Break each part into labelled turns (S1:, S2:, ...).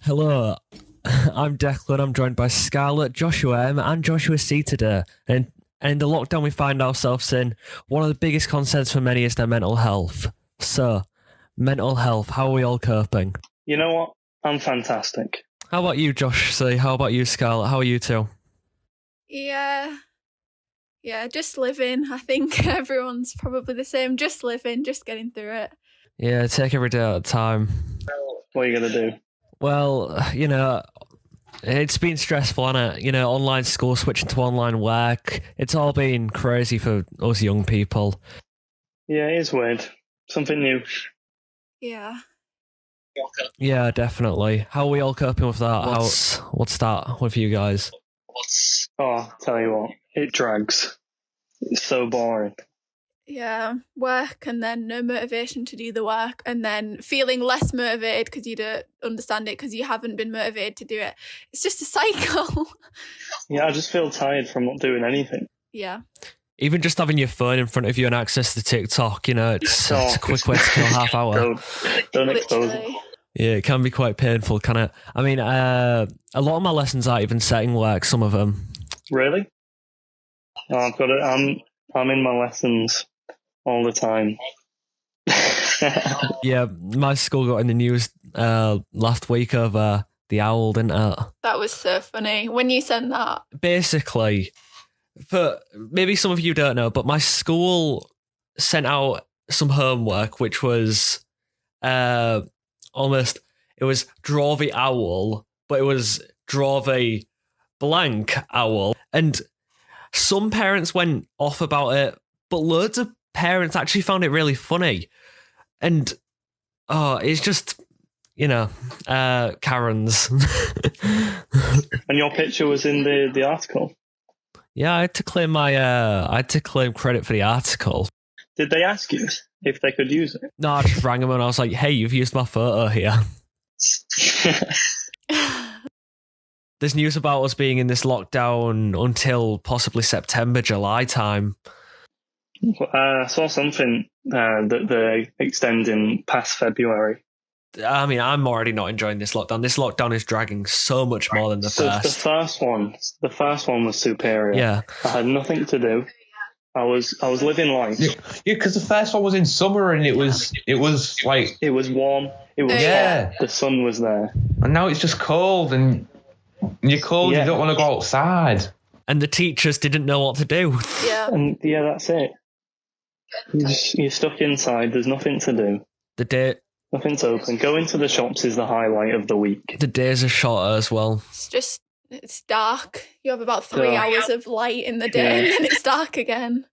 S1: Hello, I'm Declan. I'm joined by Scarlett, Joshua M, and Joshua C today. And in the lockdown we find ourselves in, one of the biggest concerns for many is their mental health. So, mental health, how are we all coping?
S2: You know what? I'm fantastic.
S1: How about you, Josh C? How about you, Scarlett? How are you two?
S3: Yeah, just living. I think everyone's probably the same. Just living, just getting through it.
S1: Yeah, take every day at a time.
S2: What are you going to do?
S1: Well, it's been stressful, hasn't it? Online school, switching to online work. It's all been crazy for us young people.
S2: Yeah, it is weird. Something new.
S3: Yeah.
S1: Yeah, definitely. How are we all coping with that? What's that with you guys?
S2: Oh, tell you what, it drags. It's so boring.
S3: Yeah, work and then no motivation to do the work and then feeling less motivated because you don't understand it because you haven't been motivated to do it. It's just a cycle.
S2: Yeah, I just feel tired from not doing anything.
S3: Yeah.
S1: Even just having your phone in front of you and access to TikTok, it's a quick way to kill half hour.
S2: Don't expose it.
S1: Yeah, it can be quite painful, can it? I mean, a lot of my lessons aren't even setting work, some of them.
S2: Really? Oh, I've got it. I'm in my lessons all the time.
S1: Yeah, my school got in the news last week over the owl, didn't it?
S3: That was so funny when you sent that.
S1: Basically, for maybe some of you don't know, but my school sent out some homework, which was it was draw the owl, but it was draw the blank owl. And some parents went off about it, but loads of parents actually found it really funny. And it's just, Karens.
S2: And your picture was in the article?
S1: Yeah, I had to claim credit for the article.
S2: Did they ask you if they could use it?
S1: No, I just rang them and I was like, hey, you've used my photo here. There's news about us being in this lockdown until possibly September, July time.
S2: I saw something that they're extending past February.
S1: I mean, I'm already not enjoying this lockdown. This lockdown is dragging so much more than the first.
S2: The first one was superior.
S1: Yeah.
S2: I had nothing to do. I was living life.
S4: Yeah, because the first one was in summer and it was like...
S2: It was warm. It was hot. The sun was there.
S4: And now it's just cold and you're cold, you don't want to go outside.
S1: And the teachers didn't know what to do.
S3: Yeah.
S2: And that's it. You're stuck inside. There's nothing to do. Nothing to open. Going to the shops is the highlight of the week.
S1: The days are shorter as well.
S3: It's dark. You have about 3 hours of light in the day and then it's dark again.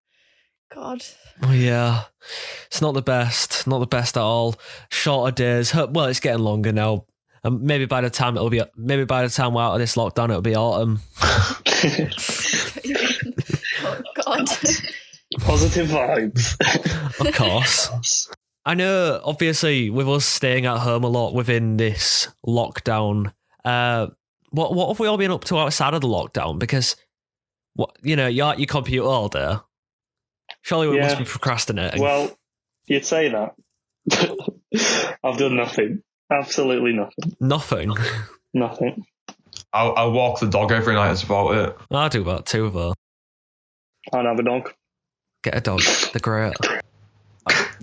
S3: God.
S1: Oh yeah. It's not the best. Not the best at all. Shorter days. Well, it's getting longer now. Maybe by the time we're out of this lockdown, it'll be autumn.
S3: Oh God.
S2: Positive vibes.
S1: Of course. I know, obviously, with us staying at home a lot within this lockdown, what have we all been up to outside of the lockdown? Because, you're at your computer all day. Surely we must be procrastinating.
S2: Well, you'd say that. I've done nothing. Absolutely nothing.
S1: Nothing?
S2: Nothing.
S4: I walk the dog every night, that's about it.
S1: I do that too, though.
S2: I'd have a dog.
S1: Get a dog. They're great.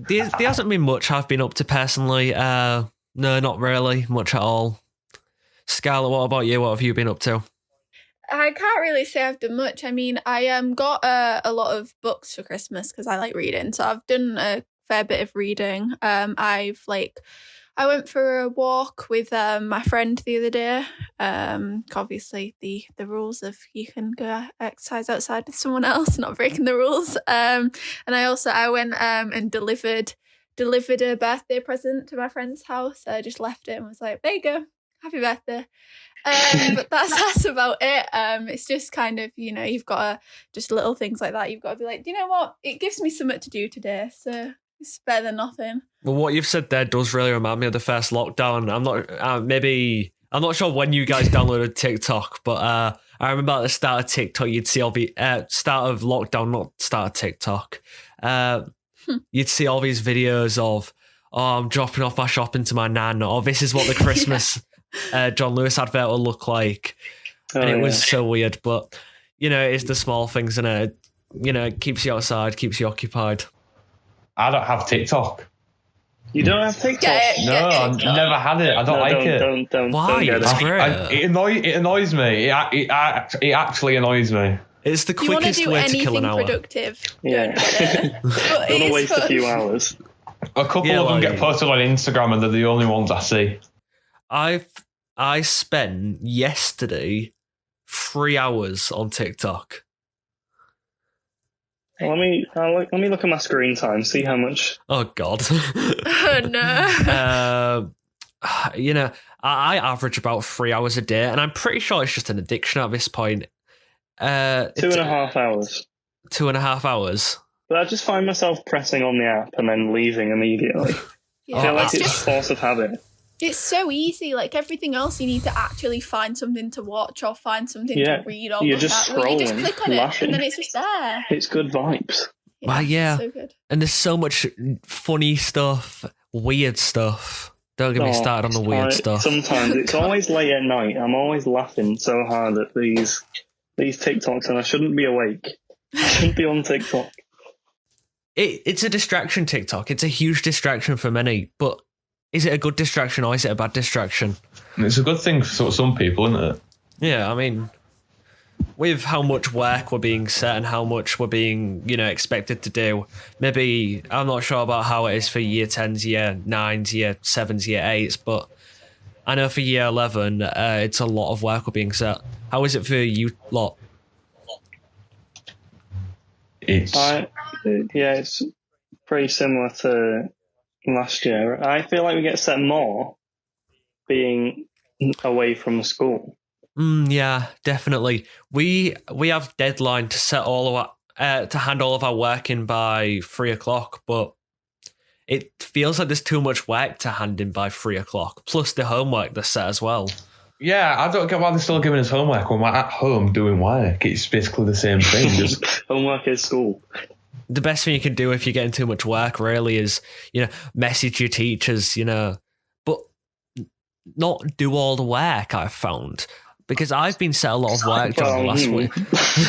S1: There hasn't been much I've been up to personally. No, not really much at all. Scarlett, what about you? What have you been up to?
S3: I can't really say I've done much. I mean, I got a lot of books for Christmas because I like reading. So I've done a fair bit of reading. I went for a walk with my friend the other day. Obviously, the rules of you can go exercise outside with someone else, not breaking the rules. And I went and delivered a birthday present to my friend's house. I just left it and was like, there you go, happy birthday. But that's about it. It's just kind of, you've got to, just little things like that. You've got to be like, you know what? It gives me something to do today. So it's better than nothing.
S1: Well, what you've said there does really remind me of the first lockdown. I'm not sure when you guys downloaded TikTok, but I remember at the start of TikTok, you'd see all the start of lockdown, not start of TikTok. You'd see all these videos of, I'm dropping off my shopping to my nan, or this is what the Christmas John Lewis advert will look like. And it was so weird. But, it's the small things, and it keeps you outside, keeps you occupied.
S4: I don't have TikTok.
S2: You don't have TikTok?
S4: No, I've never had it. I don't like it.
S1: Why? It's great.
S4: It annoys me. It actually annoys me.
S1: It's the quickest way to kill an hour.
S3: Productive.
S2: Yeah. Don't want to waste a few hours.
S4: A couple of them get posted on Instagram, and they're the only ones I see.
S1: I spent yesterday 3 hours on TikTok.
S2: Let me look at my screen time, see how much.
S1: Oh God.
S3: Oh no.
S1: I average about 3 hours a day, and I'm pretty sure it's just an addiction at this point.
S2: 2.5 hours.
S1: 2.5 hours.
S2: But I just find myself pressing on the app and then leaving immediately. I feel like it's force of habit.
S3: It's so easy. Like everything else, you need to actually find something to watch or find something to read or
S2: you're
S3: look
S2: just
S3: at.
S2: scrolling,
S3: you just click on it and then it's just there.
S2: It's good vibes.
S1: Well, yeah.
S3: So good.
S1: And there's so much funny stuff, weird stuff. Don't get me started on the weird stuff.
S2: Sometimes it's always late at night. I'm always laughing so hard at these TikToks, and I shouldn't be awake. I shouldn't be on TikTok.
S1: It's a distraction, TikTok. It's a huge distraction for many, but is it a good distraction or is it a bad distraction?
S4: It's a good thing for some people, isn't it?
S1: Yeah, I mean, with how much work we're being set and how much we're being, expected to do, maybe, I'm not sure about how it is for year 10s, year 9s, year 7s, year 8s, but I know for year 11, it's a lot of work we're being set. How is it for you lot?
S2: It's pretty similar to last year. I feel like we get set more being away from school.
S1: Yeah, definitely. We have deadline to set all of our to hand all of our work in by 3:00, but it feels like there's too much work to hand in by 3:00. Plus the homework that's set as well.
S4: Yeah, I don't get why they're still giving us homework when we're at home doing work. It's basically the same thing. Just
S2: homework is school.
S1: The best thing you can do if you're getting too much work really is, message your teachers, but not do all the work, I've found. Because I've been set a lot of work during the last week.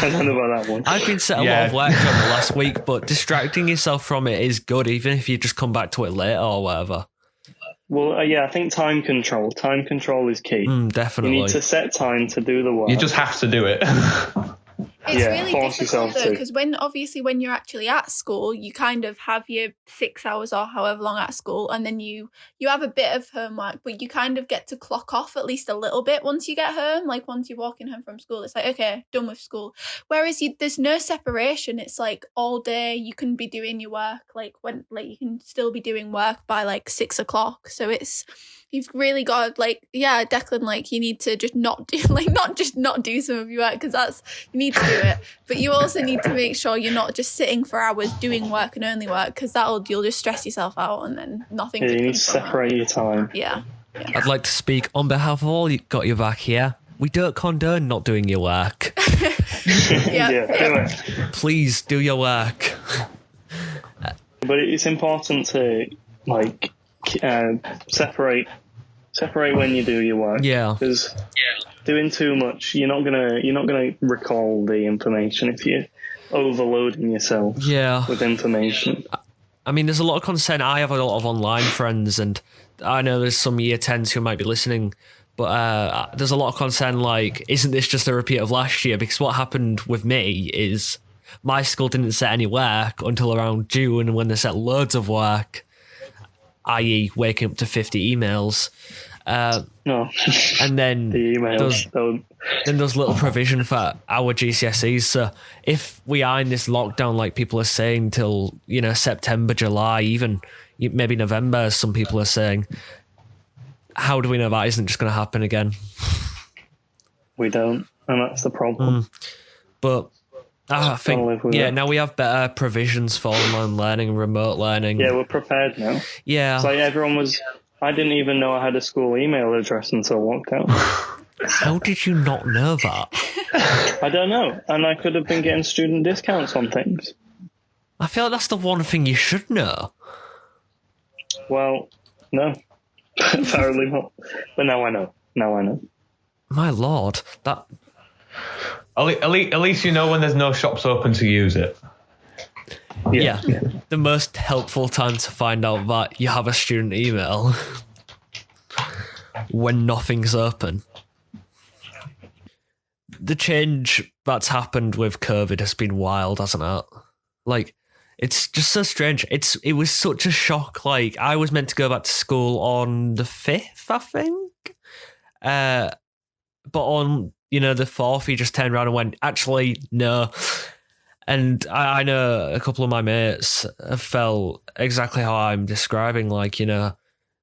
S2: I don't know about that one.
S1: I've been set a lot of work during the last week, but distracting yourself from it is good, even if you just come back to it later or whatever.
S2: Well, I think time control. Time control is key.
S1: Definitely.
S2: You need to set time to do the work.
S4: You just have to do it.
S3: It's really difficult though, because when you're actually at school, you kind of have your 6 hours or however long at school, and then you have a bit of homework, but you kind of get to clock off at least a little bit once you get home. Like once you're walking home from school, it's like, okay, done with school. Whereas there's no separation. It's like all day you can be doing your work, you can still be doing work by 6:00. So you've really got Declan, you need to just not do not do some of your work, because you need to do it, but you also need to make sure you're not just sitting for hours doing work and only work, because you'll just stress yourself out and then nothing.
S2: You need to separate your time.
S3: Yeah.
S1: I'd like to speak on behalf of all you got your back here. We don't condone not doing your work.
S2: Yeah.
S1: Please do your work.
S2: But it's important to separate when you do your work.
S1: Yeah.
S2: Because doing too much, you're not gonna recall the information if you're overloading yourself. With information.
S1: I mean, there's a lot of concern. I have a lot of online friends, and I know there's some year 10s who might be listening, but there's a lot of concern. Isn't this just a repeat of last year? Because what happened with me is my school didn't set any work until around June, when they set loads of work, i.e. waking up to 50 emails.
S2: No.
S1: And then
S2: the emails
S1: there's little provision for our GCSEs. So if we are in this lockdown, like people are saying, till September, July, even maybe November, as some people are saying, how do we know that isn't just going to happen again?
S2: We don't, and that's the problem.
S1: But I think now we have better provisions for online learning and remote learning.
S2: Yeah, we're prepared now.
S1: Yeah,
S2: it's everyone was. I didn't even know I had a school email address until lockdown.
S1: How did you not know that?
S2: I don't know. And I could have been getting student discounts on things.
S1: I feel like that's the one thing you should know.
S2: Well, no. Apparently not. But now I know. Now I know.
S1: My lord, that...
S4: At least you know when there's no shops open to use it.
S1: Yeah. The most helpful time to find out that you have a student email when nothing's open. The change that's happened with COVID has been wild, hasn't it? Like, it's just so strange. It was such a shock. Like, I was meant to go back to school on the 5th, I think. But on, the 4th, he just turned around and went, actually, no. And I know a couple of my mates have felt exactly how I'm describing, like,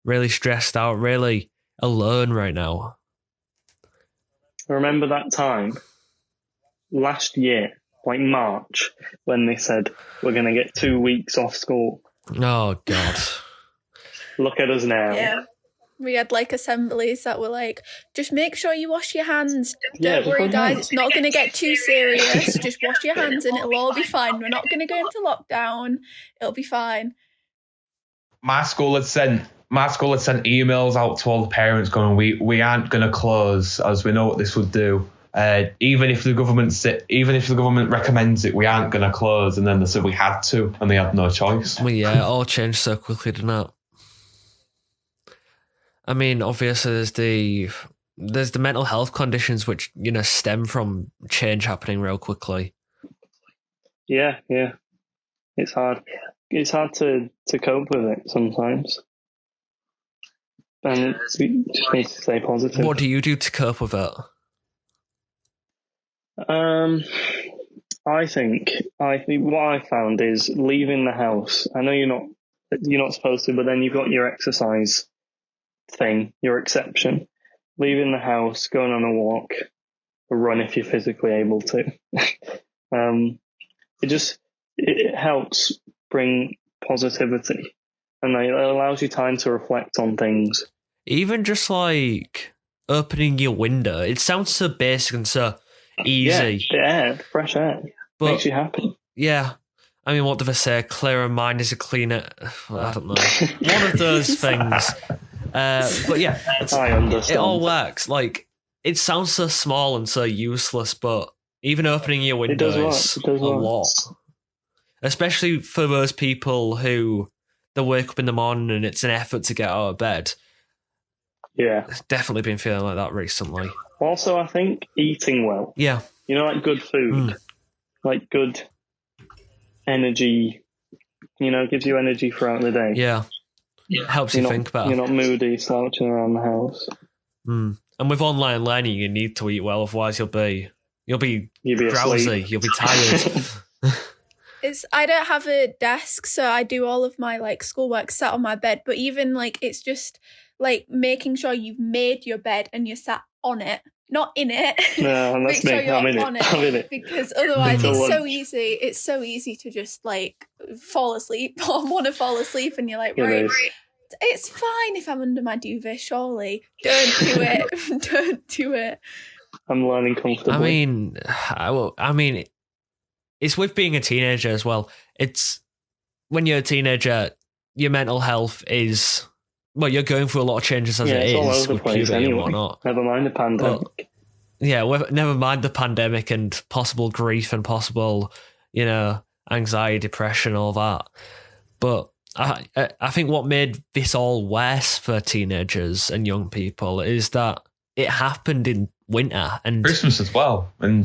S1: really stressed out, really alone right now.
S2: Remember that time last year, like March, when they said we're going to get 2 weeks off school?
S1: Oh, God.
S2: Look at us now.
S3: Yeah. We had like assemblies that were like, just make sure you wash your hands. Don't worry, guys. It's not going to get too serious. Just wash your hands and it'll all be fine. We're not going to go into lockdown. It'll be fine.
S4: My school had sent emails out to all the parents going, we aren't going to close as we know what this would do. Even if the government recommends it, we aren't going to close. And then they said we had to, and they had no choice.
S1: Well, yeah, it all changed so quickly, didn't it? I mean, obviously, there's the mental health conditions which stem from change happening real quickly.
S2: Yeah. It's hard. It's hard to cope with it sometimes. And we just need to stay positive.
S1: What do you do to cope with it?
S2: I think what I found is leaving the house. I know you're not supposed to, but then you've got your exercise thing, your exception. Leaving the house, going on a walk, a run if you're physically able to. It helps bring positivity, and it allows you time to reflect on things.
S1: Even just like opening your window, it sounds so basic and so easy.
S2: Yeah, fresh air. But, makes you happy.
S1: Yeah. I mean, what do they say? Clearer mind is a cleaner... I don't know. One of those things. But yeah,
S2: I understand.
S1: It all works. Like, it sounds so small and so useless, but even opening your window is a lot. Especially for those people who they wake up in the morning and it's an effort to get out of bed.
S2: Yeah.
S1: It's definitely been feeling like that recently.
S2: Also, I think eating well.
S1: Yeah.
S2: Like good food. Like good energy, gives you energy throughout the day.
S1: Yeah. Helps you think better.
S2: You're not moody, slouching around the house.
S1: And with online learning, you need to eat well, otherwise you'll be drowsy,
S2: asleep.
S1: You'll be tired.
S3: I don't have a desk, so I do all of my like schoolwork sat on my bed. But even like it's just like making sure you've made your bed and you're sat on it, not in it.
S2: No, that's me.
S3: Sure
S2: I'm in it.
S3: Because otherwise it's so easy. It's so easy to just like fall asleep or want to fall asleep, and you're like, right. It's fine if I'm under my duvet, surely. Don't do it. Don't do it.
S2: I'm learning comfortably.
S1: I mean, it's with being a teenager as well. It's when you're a teenager, your mental health is... Well, you're going through a lot of changes as it is.
S2: All over the place
S1: anyway.
S2: And whatnot. Never mind the pandemic.
S1: Never mind the pandemic and possible grief and possible, anxiety, depression, all that. But I think what made this all worse for teenagers and young people is that it happened in winter and
S4: Christmas as well. And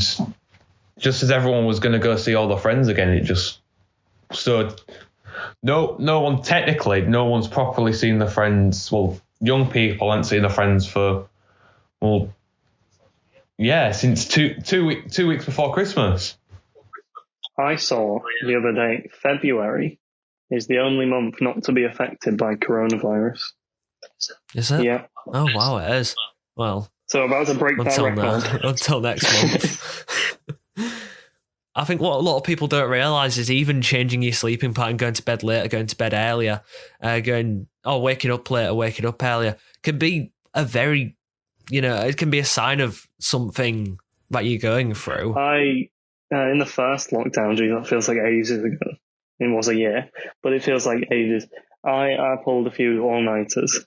S4: just as everyone was going to go see all their friends again, it just stood. No one's properly seen their friends. Well, young people haven't seen their friends for, since two weeks before Christmas.
S2: I saw the other day, February is the only month not to be affected by coronavirus.
S1: Is it?
S2: Yeah.
S1: Oh, wow, it is. Well,
S2: so about to break that record.
S1: Until next month. I think what a lot of people don't realise is even changing your sleeping pattern, going to bed later, going to bed earlier, waking up later, waking up earlier, can be a very, it can be a sign of something that you're going through.
S2: In the first lockdown, that feels like ages ago. It was a year, but it feels like ages. I pulled a few all-nighters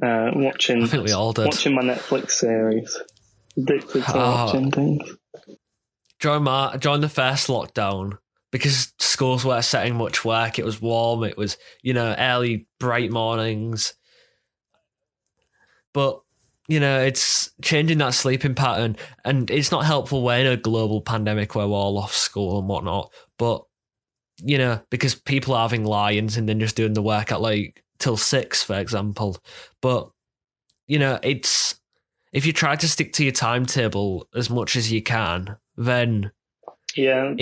S2: watching.
S1: I think we all did.
S2: Watching my Netflix series. Addicted to watching things.
S1: During the first lockdown, because schools weren't setting much work, it was warm, it was, early, bright mornings. But, it's changing that sleeping pattern, and it's not helpful we're in a global pandemic where we're all off school and whatnot. But, because people are having lions and then just doing the work at till 6, for example. But, it's, if you try to stick to your timetable as much as you can, then I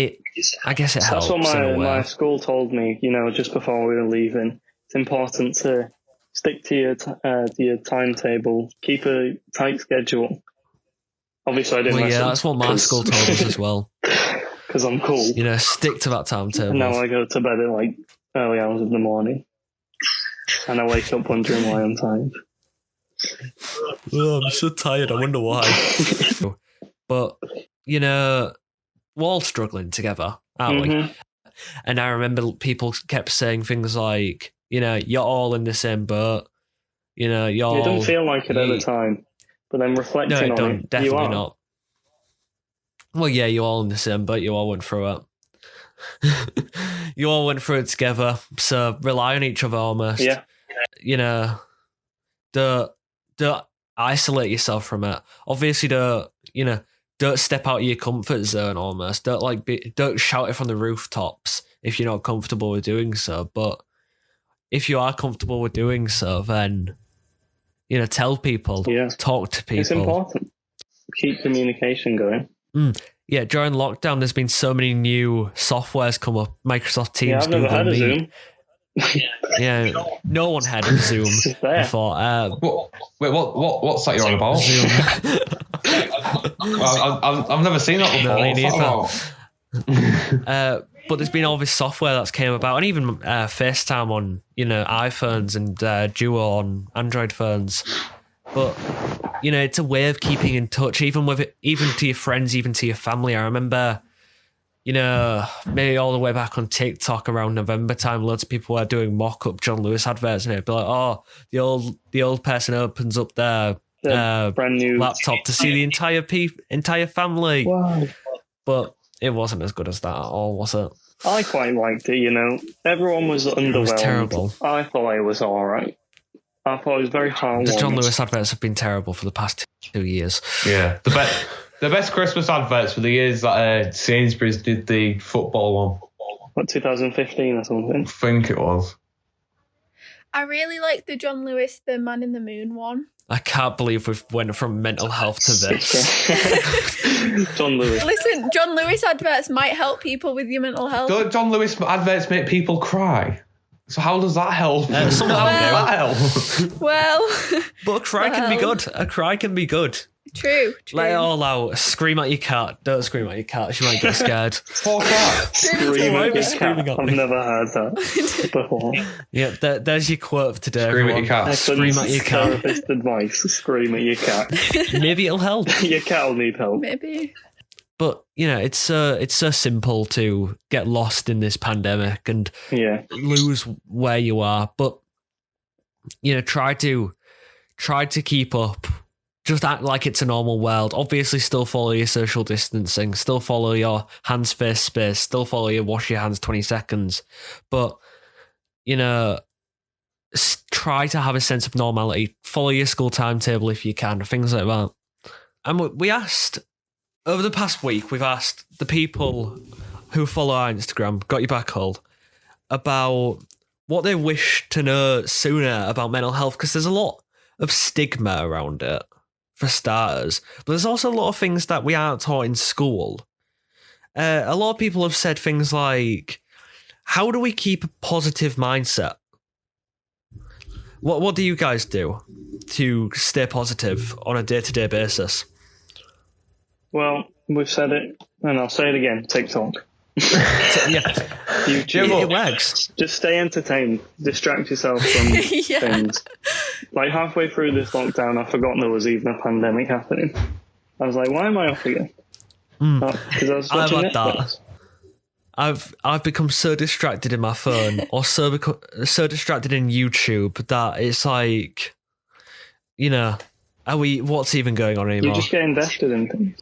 S1: guess it helps.
S2: That's what my school told me, just before we were leaving. It's important to stick to your timetable, keep a tight schedule. Obviously, I didn't listen.
S1: Yeah, that's what my school told us as well.
S2: Because I'm cool.
S1: Stick to that timetable.
S2: And now I go to bed at early hours of the morning. And I wake up wondering why I'm tired.
S1: Oh, I'm so tired. I wonder why. But, we're all struggling together, aren't we? And I remember people kept saying things like, you're all in the same boat. It doesn't feel like it at the time. But then reflecting on it, definitely you are. Not. Well, yeah, you're all in the same boat. You all went through it. You all went through it together. So rely on each other almost.
S2: Yeah.
S1: Don't isolate yourself from it. Obviously, don't step out of your comfort zone almost. Don't shout it from the rooftops if you're not comfortable with doing so. But if you are comfortable with doing so, then, tell people, talk to people.
S2: It's important. Keep communication going.
S1: Yeah, during lockdown, there's been so many new softwares come up. Microsoft Teams,
S2: I've never
S1: Google
S2: heard of
S1: Meet.
S2: Zoom.
S1: Yeah, no one had of Zoom before.
S4: Wait, what's that you're on about?
S1: Zoom.
S4: I've never seen that before.
S1: No, me neither. But there's been all this software that's came about, and even FaceTime on iPhones and Duo on Android phones. But it's a way of keeping in touch, even to your friends, even to your family. I remember, maybe all the way back on TikTok around November time, loads of people were doing mock-up John Lewis adverts, and it'd be like, oh, the old person opens up their
S2: brand new
S1: laptop to see the entire family.
S2: Wow.
S1: But it wasn't as good as that at all, was it?
S2: I quite liked it, Everyone was underwhelmed.
S1: It was terrible.
S2: I thought it was all right. I thought it was very heartwarming.
S1: The John Lewis adverts have been terrible for the past 2 years.
S4: Yeah. The best Christmas adverts were the years that Sainsbury's did the football one.
S2: What, 2015 or something?
S4: I think it was.
S3: I really like the John Lewis, the Man in the Moon one.
S1: I can't believe we've went from mental health to this.
S2: John Lewis.
S3: Listen, John Lewis adverts might help people with your mental health.
S4: Don't John Lewis adverts make people cry? So how does that help?
S3: Well,
S1: but a cry can be good. A cry can be good.
S3: True.
S1: Let it all out. Scream at your cat. Don't scream at your cat. She might get scared.
S4: Poor cat.
S2: Scream at your
S1: screaming
S2: cat.
S1: at
S2: I've
S1: me.
S2: never heard that before.
S1: Yeah, there's your quote for today.
S4: Scream
S1: everyone.
S4: at your cat.
S2: Scream
S1: at your cat.
S2: Therapist advice. Scream at your cat.
S1: Maybe it'll help.
S2: Your cat will need help.
S3: Maybe.
S1: But it's so simple to get lost in this pandemic and lose where you are. But try to keep up. Just act like it's a normal world. Obviously, still follow your social distancing. Still follow your hands, face, space. Still follow your wash your hands 20 seconds. But try to have a sense of normality. Follow your school timetable if you can. Things like that. And we asked. Over the past week, we've asked the people who follow our Instagram, Got Your Back Hold, about what they wish to know sooner about mental health, because there's a lot of stigma around it, for starters. But there's also a lot of things that we aren't taught in school. A lot of people have said things like, how do we keep a positive mindset? What do you guys do to stay positive on a day-to-day basis?
S2: Well, we've said it, and I'll say it again. TikTok.
S1: Yeah,
S2: YouTube.
S1: It works.
S2: Just stay entertained. Distract yourself from things. Like halfway through this lockdown, I've forgotten there was even a pandemic happening. I was like, why am I off again? Because I was watching Netflix.
S1: I've become so distracted in my phone, or so distracted in YouTube that it's like what's even going on anymore?
S2: You just get invested in things.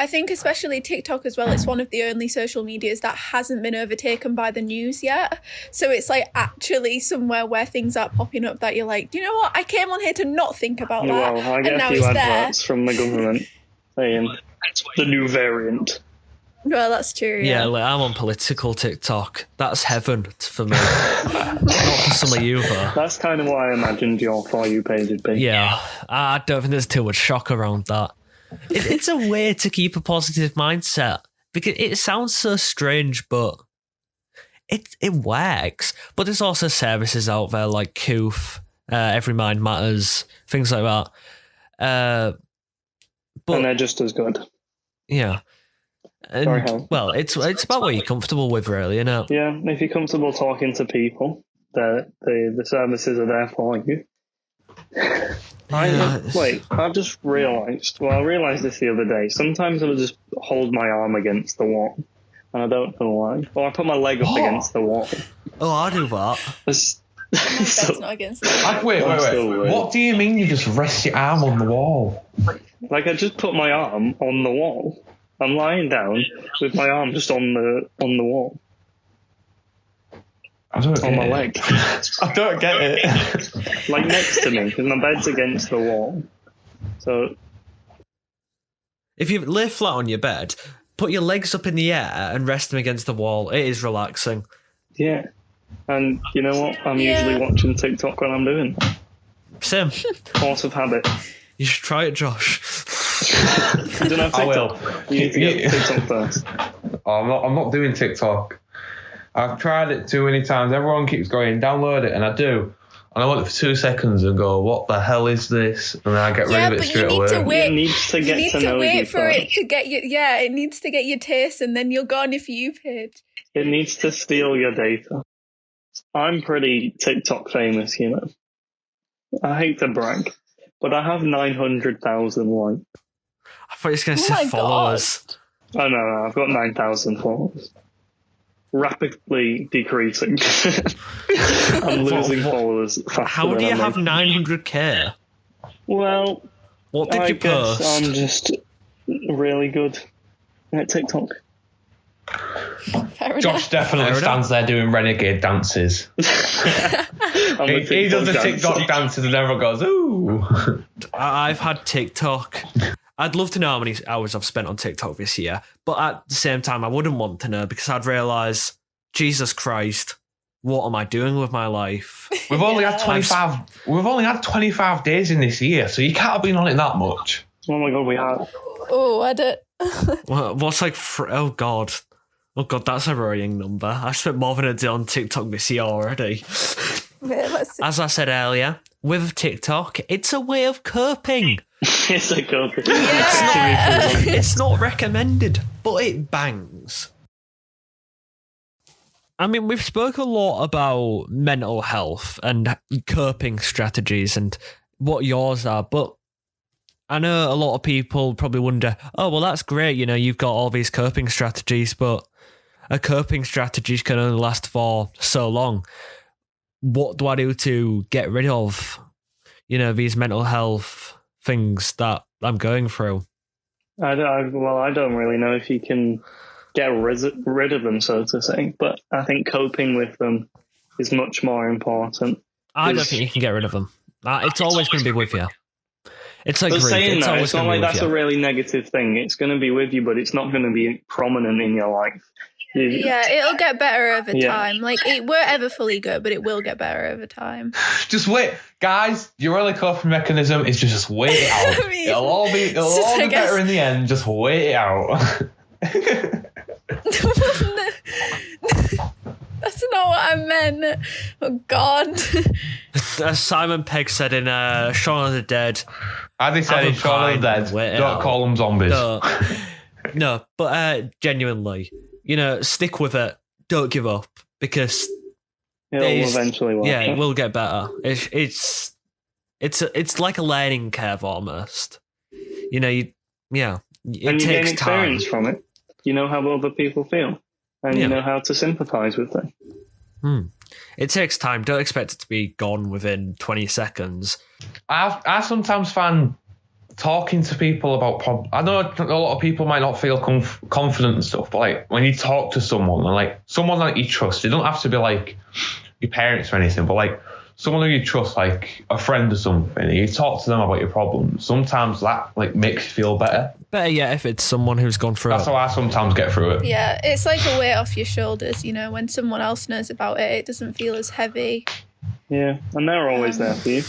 S3: I think especially TikTok as well, it's one of the only social medias that hasn't been overtaken by the news yet. So it's like actually somewhere where things are popping up that you're like, do you know what? I came on here to not think about that.
S2: Well, I get
S3: and
S2: a
S3: now
S2: few
S3: it's
S2: adverts
S3: there.
S2: from the government saying the new variant.
S3: Well, that's true.
S1: Yeah, like, I'm on political TikTok. That's heaven for me. Not for some of you, though.
S2: That's kind of what I imagined your For You page would be.
S1: Yeah, I don't think there's too much shock around that. It's a way to keep a positive mindset because it sounds so strange, but it works. But there's also services out there like Coof, Every Mind Matters, things like that. But
S2: And they're just as good.
S1: yeah.
S2: Sorry,
S1: And,
S2: Helen.
S1: well, it's about what you're comfortable with, really, you know.
S2: Yeah, if you're comfortable talking to people, the services are there for you. I've just realised. Well, I realised this the other day. Sometimes I'll just hold my arm against the wall, and I don't know why. Or I put my leg up against the wall.
S1: Oh, I do that.
S3: That's not against the
S4: Wait.
S2: so weird.
S4: What do you mean you just rest your arm on the wall?
S2: Like I just put my arm on the wall. I'm lying down with my arm just on the wall.
S4: I don't
S2: On
S4: get
S2: my
S4: it.
S2: leg.
S4: I don't get it.
S2: Like next to me, because my bed's against the wall. So
S1: If you lay flat on your bed, put your legs up in the air and rest them against the wall. It is relaxing.
S2: yeah. And you know what? I'm
S3: Yeah.
S2: usually watching TikTok when I'm doing that.
S1: Sim,
S2: Force of habit.
S1: you should try it, Josh.
S2: You don't have
S4: I
S2: TikTok.
S4: will.
S2: You need to get TikTok first.
S4: Oh, I'm not doing TikTok. I've tried it too many times. Everyone keeps going, download it, and I do. And I want it for 2 seconds and go, what the hell is this? And then I get rid of it
S3: but
S4: straight
S3: you need to
S4: away.
S3: wait.
S2: You need to
S3: You
S2: get
S3: need
S2: to
S3: to
S2: know you
S3: wait for it
S2: first.
S3: to get you. Yeah, it needs to get your taste, and then you'll go on if you page.
S2: It needs to steal your data. I'm pretty TikTok famous, you know. I hate to brag, but I have 900,000 likes.
S1: I thought you were going to
S3: Oh
S1: say
S3: my
S1: followers.
S2: Oh no, I've got 9,000 followers. Rapidly decreasing. I'm losing followers faster
S1: How
S2: than
S1: do you
S2: I
S1: have
S2: make.
S1: 900k?
S2: Well,
S1: What did
S2: I
S1: you
S2: guess
S1: post?
S2: I'm just really good at TikTok.
S3: Fair enough.
S4: Josh definitely
S1: Fair
S4: stands there doing renegade dances.
S2: I'm a
S4: He does the
S2: dancer.
S4: TikTok dances and everyone goes, ooh.
S1: I've had TikTok. I'd love to know how many hours I've spent on TikTok this year, but at the same time, I wouldn't want to know because I'd realise, Jesus Christ, what am I doing with my life?
S4: We've only had
S3: Yeah.
S4: 25. We've only had 25 days in this year, so you can't have been on it that much.
S2: Oh my god, we are.
S3: Oh, I don't.
S1: What's like? Oh God, that's a worrying number. I spent more than a day on TikTok this year already.
S3: Wait, let's see.
S1: As I said earlier, with TikTok, it's a way of coping.
S2: It's a good.
S3: Yeah.
S1: It's not recommended, but it bangs. I mean, we've spoken a lot about mental health and coping strategies and what yours are, but I know a lot of people probably wonder, oh, well, that's great, you know, you've got all these coping strategies, but a coping strategy can only last for so long. What do I do to get rid of, you know, these mental health things that I'm going through?
S2: I don't really know if you can get rid of them, so to say, but I think coping with them is much more important.
S1: I don't think you can get rid of them. It's always going to be with you. It's like
S2: But
S1: grief.
S2: saying
S1: It's
S2: that,
S1: always
S2: it's not
S1: going to be
S2: like
S1: with
S2: that's a
S1: you.
S2: really negative thing. It's going to be with you, but it's not going to be prominent in your life.
S3: Yeah, it'll get better over
S2: Yeah.
S3: time. Like, it won't ever fully go, but it will get better over time.
S4: Just wait, guys. Your only coping mechanism is just wait it out.
S3: I mean,
S4: it'll all be
S3: it's just, I guess-
S4: better in the end. Just wait it out.
S3: That's not what I meant. Oh, God.
S1: As Simon Pegg said in Shaun of the Dead,
S4: As he said
S1: Have a
S4: in Shaun of the
S1: pint,
S4: Dead,
S1: wait it
S4: don't
S1: out.
S4: call them zombies.
S1: no, but genuinely, you know, stick with it. Don't give up because
S2: It'll
S1: It's-
S2: eventually work.
S1: yeah, it will get better. It's like a learning curve almost. You know, it
S2: And you gain
S1: takes time.
S2: experience from it. You know how other people feel, and
S1: Yeah.
S2: you know how to sympathise with them.
S1: It takes time. Don't expect it to be gone within 20 seconds.
S4: I sometimes find talking to people about I know a lot of people might not feel confident and stuff, but like when you talk to someone and like someone that you trust, it don't have to be like your parents or anything, but like someone who you trust, like a friend or something, and you talk to them about your problems, sometimes that like makes you feel better.
S1: Better yet if it's someone who's gone through
S4: That's how I sometimes get through it.
S3: Yeah, it's like a weight off your shoulders, you know, when someone else knows about it, it doesn't feel as heavy.
S2: Yeah, and they're always there for you,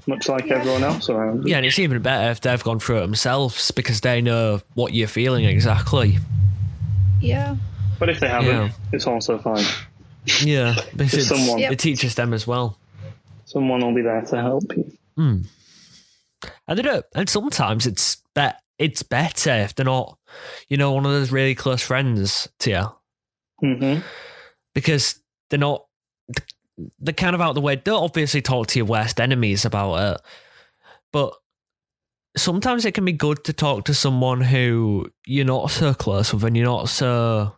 S2: much like everyone else around you.
S1: Yeah, and it's even better if they've gone through it themselves because they know what you're feeling exactly.
S3: Yeah.
S2: But if they haven't, it's also fine.
S1: Yeah, because
S2: someone,
S1: it teaches them as well.
S2: Someone will be there to help you.
S1: And they don't. And sometimes it's better if they're not, you know, one of those really close friends to you.
S2: Mm-hmm.
S1: Because they're kind of out the way. Don't obviously talk to your worst enemies about it, but sometimes it can be good to talk to someone who you're not so close with and you're not so.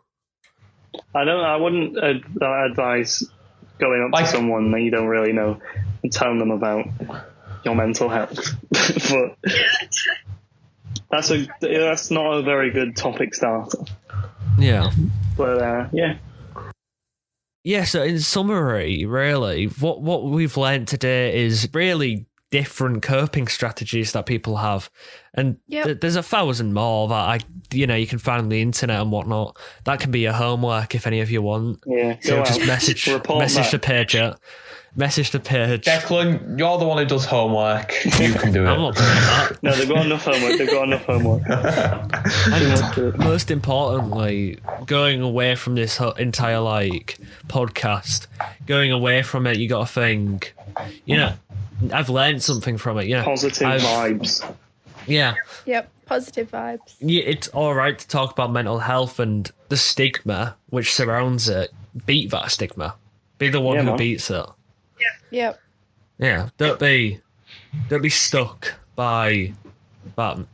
S2: I wouldn't advise going up to someone that you don't really know and telling them about your mental health. But that's not a very good topic starter.
S1: Yeah.
S2: But yeah.
S1: Yeah, so in summary, really, what we've learned today is really different coping strategies that people have. And there's 1,000 more that you can find on the internet and whatnot. That can be your homework if any of you want.
S2: Yeah,
S1: so just message the page. Message the page.
S4: Declan, you're the one who does homework. You can do it.
S1: I'm not doing that.
S2: No, they've got enough homework.
S1: And most importantly, going away from this entire podcast, going away from it, you got to think, I've learned something from it. Yeah,
S2: positive vibes.
S1: Yeah.
S3: Yep. Positive vibes.
S1: Yeah, it's all right to talk about mental health and the stigma which surrounds it. Beat that stigma. Be the one who beats it.
S3: Yep.
S1: Yeah. Don't be stuck by that.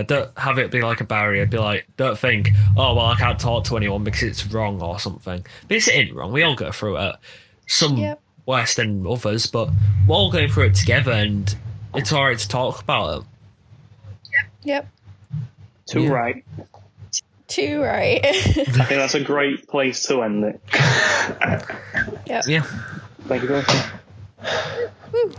S1: Don't have it be like a barrier. Be like, don't think, oh well, I can't talk to anyone because it's wrong or something. Because it ain't wrong. We all go through it. Some worse than others, but we're all going through it together, and it's alright to talk about it.
S3: Yep.
S2: Too right.
S3: I
S2: think that's a great place to end it.
S3: Yep.
S1: Yeah.
S2: Thank you, guys.
S3: Woo.